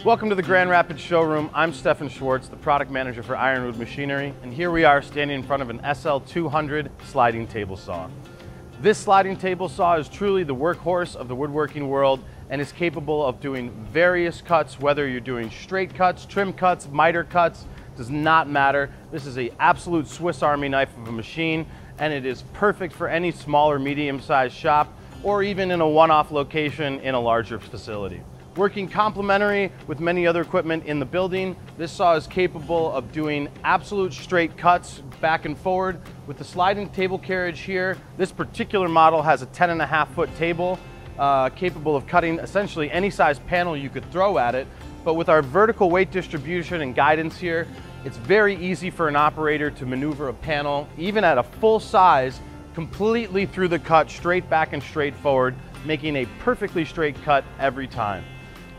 Welcome to the Grand Rapids showroom. I'm Stefan Schwartz, the product manager for IRONWOOD Machinery, and here we are standing in front of an SL200 sliding table saw. This sliding table saw is truly the workhorse of the woodworking world and is capable of doing various cuts, whether you're doing straight cuts, trim cuts, miter cuts, does not matter. This is an absolute Swiss Army knife of a machine, and it is perfect for any small or medium-sized shop or even in a one-off location in a larger facility. Working complementary with many other equipment in the building, this saw is capable of doing absolute straight cuts back and forward. With the sliding table carriage here, this particular model has a 10.5-foot table capable of cutting essentially any size panel you could throw at it. But with our vertical weight distribution and guidance here, it's very easy for an operator to maneuver a panel, even at a full size, completely through the cut, straight back and straight forward, making a perfectly straight cut every time.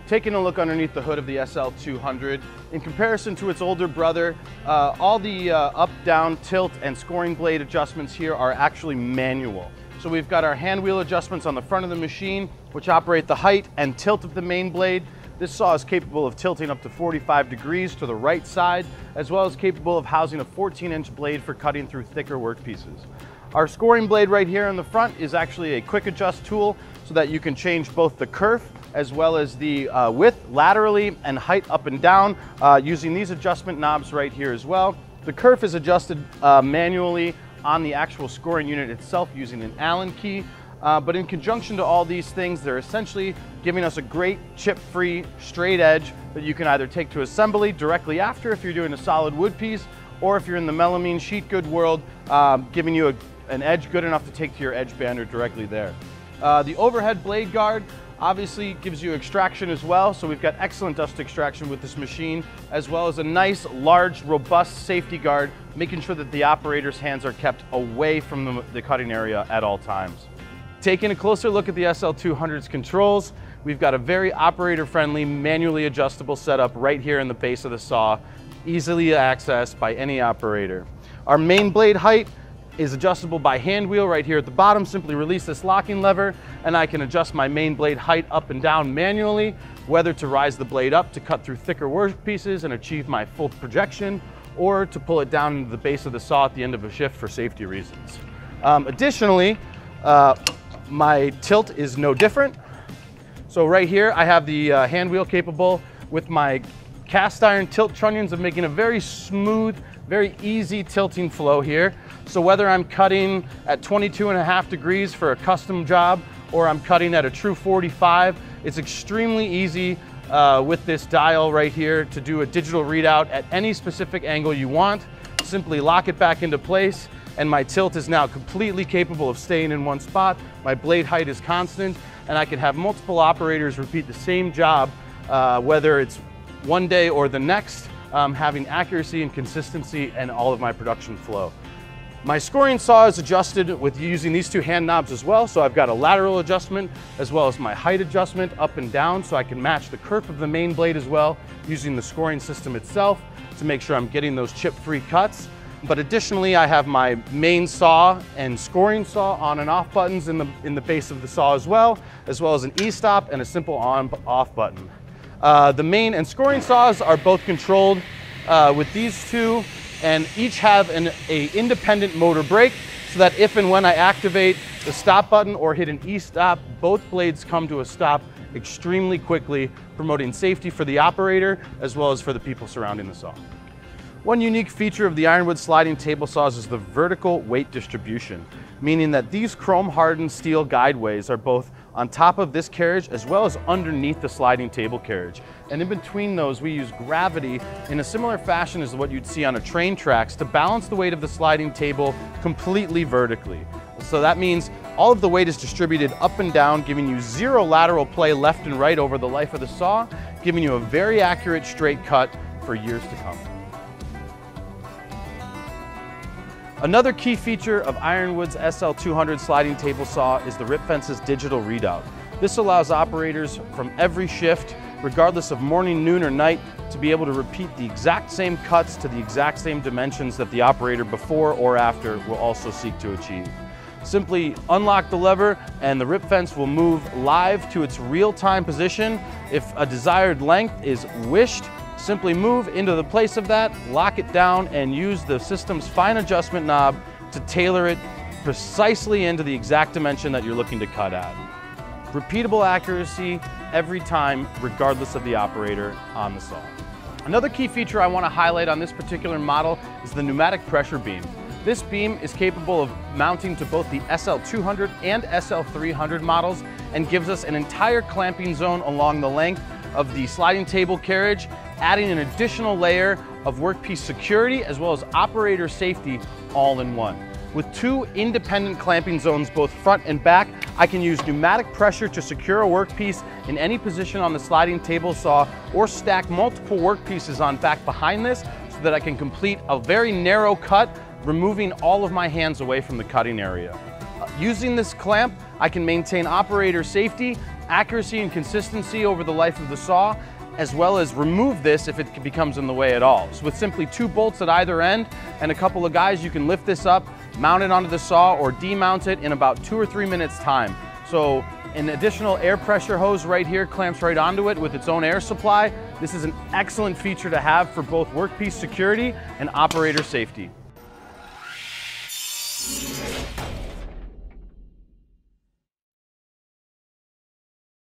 Taking a look underneath the hood of the SL200, in comparison to its older brother, all the up, down, tilt, and scoring blade adjustments here are actually manual. So we've got our hand wheel adjustments on the front of the machine, which operate the height and tilt of the main blade. This saw is capable of tilting up to 45 degrees to the right side, as well as capable of housing a 14-inch blade for cutting through thicker workpieces. Our scoring blade right here in the front is actually a quick adjust tool so that you can change both the kerf as well as the width laterally and height up and down using these adjustment knobs right here as well. The kerf is adjusted manually on the actual scoring unit itself using an Allen key, but in conjunction to all these things, they're essentially giving us a great chip-free straight edge that you can either take to assembly directly after if you're doing a solid wood piece, or if you're in the melamine sheet good world, giving you an edge good enough to take to your edge bander directly there. The overhead blade guard obviously gives you extraction as well, so we've got excellent dust extraction with this machine, as well as a nice, large, robust safety guard, making sure that the operator's hands are kept away from the cutting area at all times. Taking a closer look at the SL200's controls, we've got a very operator-friendly, manually adjustable setup right here in the base of the saw, easily accessed by any operator. Our main blade height is adjustable by hand wheel right here at the bottom. Simply release this locking lever and I can adjust my main blade height up and down manually, whether to rise the blade up to cut through thicker workpieces and achieve my full projection, or to pull it down into the base of the saw at the end of a shift for safety reasons. Additionally, my tilt is no different. So right here I have the hand wheel capable with my cast iron tilt trunnions of making a very smooth, very easy tilting flow here. So whether I'm cutting at 22.5 degrees for a custom job or I'm cutting at a true 45, it's extremely easy with this dial right here to do a digital readout at any specific angle you want. Simply lock it back into place and my tilt is now completely capable of staying in one spot. My blade height is constant and I can have multiple operators repeat the same job, whether it's one day or the next, having accuracy and consistency in all of my production flow. My scoring saw is adjusted with using these two hand knobs as well, so I've got a lateral adjustment as well as my height adjustment up and down, so I can match the kerf of the main blade as well using the scoring system itself to make sure I'm getting those chip-free cuts. But additionally, I have my main saw and scoring saw on and off buttons in the base of the saw as well as an e-stop and a simple on-off button. The main and scoring saws are both controlled with these two, and each have an independent motor brake, so that if and when I activate the stop button or hit an e-stop, both blades come to a stop extremely quickly, promoting safety for the operator as well as for the people surrounding the saw. One unique feature of the IRONWOOD sliding table saws is the vertical weight distribution, meaning that these chrome-hardened steel guideways are both on top of this carriage as well as underneath the sliding table carriage. And in between those, we use gravity in a similar fashion as what you'd see on a train tracks to balance the weight of the sliding table completely vertically. So that means all of the weight is distributed up and down, giving you zero lateral play left and right over the life of the saw, giving you a very accurate straight cut for years to come. Another key feature of IRONWOOD's SL200 sliding table saw is the RipFence's digital readout. This allows operators from every shift, regardless of morning, noon, or night, to be able to repeat the exact same cuts to the exact same dimensions that the operator before or after will also seek to achieve. Simply unlock the lever and the rip fence will move live to its real-time position. If a desired length is wished, simply move into the place of that, lock it down, and use the system's fine adjustment knob to tailor it precisely into the exact dimension that you're looking to cut at. Repeatable accuracy every time, regardless of the operator on the saw. Another key feature I want to highlight on this particular model is the pneumatic pressure beam. This beam is capable of mounting to both the SL200 and SL300 models and gives us an entire clamping zone along the length of the sliding table carriage, adding an additional layer of workpiece security as well as operator safety all in one. With two independent clamping zones, both front and back, I can use pneumatic pressure to secure a workpiece in any position on the sliding table saw or stack multiple workpieces on back behind this so that I can complete a very narrow cut, removing all of my hands away from the cutting area. Using this clamp, I can maintain operator safety, accuracy, and consistency over the life of the saw, as well as remove this if it becomes in the way at all. So with simply two bolts at either end and a couple of guys, you can lift this up, mount it onto the saw, or demount it in about 2 or 3 minutes time. So an additional air pressure hose right here clamps right onto it with its own air supply. This is an excellent feature to have for both workpiece security and operator safety.